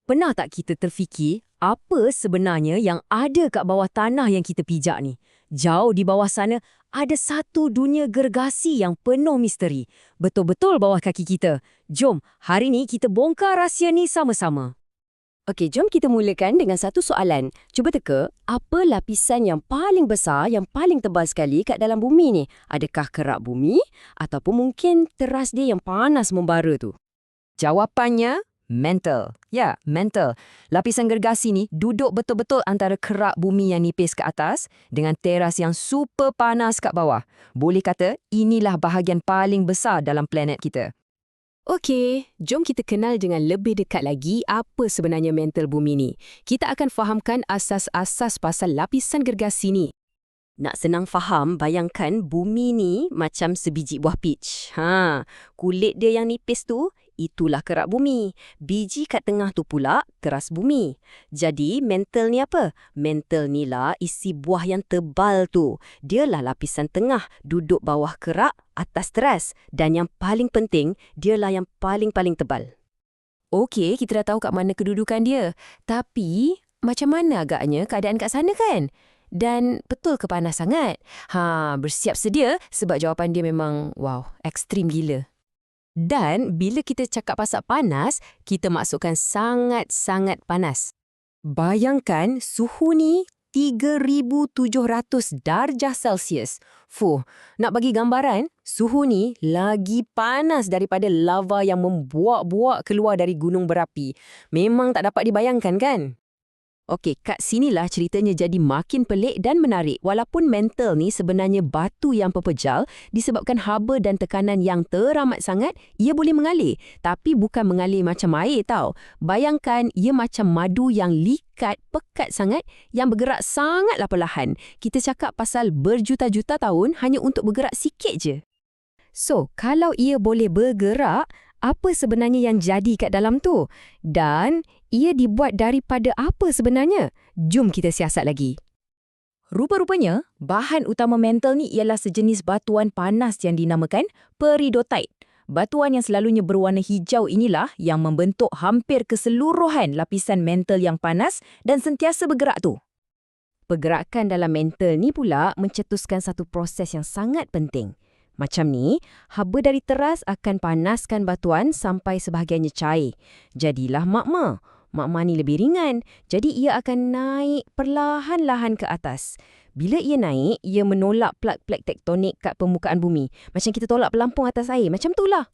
Pernah tak kita terfikir apa sebenarnya yang ada kat bawah tanah yang kita pijak ni? Jauh di bawah sana ada satu dunia gergasi yang penuh misteri. Betul-betul bawah kaki kita. Jom, hari ni kita bongkar rahsia ni sama-sama. Okey, jom kita mulakan dengan satu soalan. Cuba teka, apa lapisan yang paling besar, yang paling tebal sekali kat dalam bumi ni? Adakah kerak bumi? Ataupun mungkin teras dia yang panas membara tu? Jawapannya, mantle. Ya, mantle. Lapisan gergasi ni duduk betul-betul antara kerak bumi yang nipis ke atas dengan teras yang super panas kat bawah. Boleh kata, inilah bahagian paling besar dalam planet kita. Okey, jom kita kenal dengan lebih dekat lagi apa sebenarnya mantle bumi ni. Kita akan fahamkan asas-asas pasal lapisan gergasi ni. Nak senang faham, bayangkan bumi ni macam sebiji buah peach. Kulit dia yang nipis tu, itulah kerak bumi. Biji kat tengah tu pula, teras bumi. Jadi, mantle ni apa? Mantle ni lah isi buah yang tebal tu. Dialah lapisan tengah, duduk bawah kerak, atas teras. Dan yang paling penting, dialah yang paling-paling tebal. Okey, kita dah tahu kat mana kedudukan dia. Tapi, macam mana agaknya keadaan kat sana kan? Dan betul ke panas sangat? Bersiap sedia sebab jawapan dia memang, ekstrim gila. Dan bila kita cakap pasal panas, kita maksudkan sangat-sangat panas. Bayangkan suhu ni 3,700 darjah Celsius. Nak bagi gambaran, suhu ni lagi panas daripada lava yang membuak-buak keluar dari gunung berapi. Memang tak dapat dibayangkan kan? Okey, kat sinilah ceritanya jadi makin pelik dan menarik. Walaupun mantle ni sebenarnya batu yang pepejal, disebabkan haba dan tekanan yang teramat sangat, ia boleh mengalir. Tapi bukan mengalir macam air tau. Bayangkan ia macam madu yang likat, pekat sangat, yang bergerak sangatlah perlahan. Kita cakap pasal berjuta-juta tahun hanya untuk bergerak sikit je. So, kalau ia boleh bergerak, apa sebenarnya yang jadi kat dalam tu? Dan ia dibuat daripada apa sebenarnya? Jom kita siasat lagi. Rupa-rupanya, bahan utama mantle ni ialah sejenis batuan panas yang dinamakan peridotite. Batuan yang selalunya berwarna hijau inilah yang membentuk hampir keseluruhan lapisan mantle yang panas dan sentiasa bergerak tu. Pergerakan dalam mantle ni pula mencetuskan satu proses yang sangat penting. Macam ni, haba dari teras akan panaskan batuan sampai sebahagiannya cair. Jadilah magma. Magma ni lebih ringan, jadi ia akan naik perlahan-lahan ke atas. Bila ia naik, ia menolak plak-plak tektonik kat permukaan bumi. Macam kita tolak pelampung atas air, macam itulah.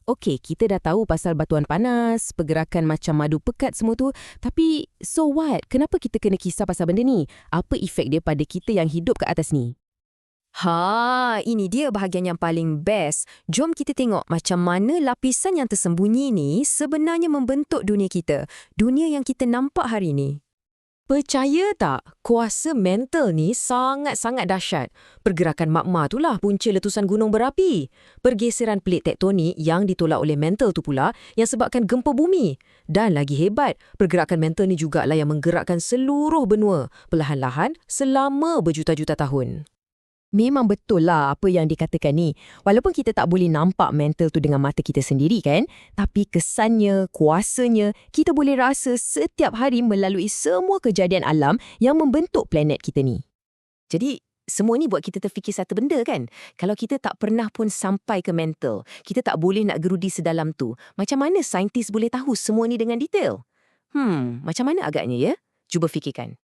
Okey, kita dah tahu pasal batuan panas, pergerakan macam madu pekat semua tu. Tapi, so what? Kenapa kita kena kisah pasal benda ni? Apa efek dia pada kita yang hidup kat atas ni? Ini dia bahagian yang paling best. Jom kita tengok macam mana lapisan yang tersembunyi ni sebenarnya membentuk dunia kita. Dunia yang kita nampak hari ni. Percaya tak, kuasa mantle ni sangat-sangat dahsyat. Pergerakan magma itulah punca letusan gunung berapi. Pergeseran pelik tektonik yang ditolak oleh mantle tu pula yang sebabkan gempa bumi. Dan lagi hebat, pergerakan mantle ni jugalah yang menggerakkan seluruh benua perlahan-lahan selama berjuta-juta tahun. Memang betul lah apa yang dikatakan ni. Walaupun kita tak boleh nampak mantle tu dengan mata kita sendiri kan, tapi kesannya, kuasanya, kita boleh rasa setiap hari melalui semua kejadian alam yang membentuk planet kita ni. Jadi, semua ni buat kita terfikir satu benda kan? Kalau kita tak pernah pun sampai ke mantle, kita tak boleh nak gerudi sedalam tu. Macam mana saintis boleh tahu semua ni dengan detail? Macam mana agaknya ya? Cuba fikirkan.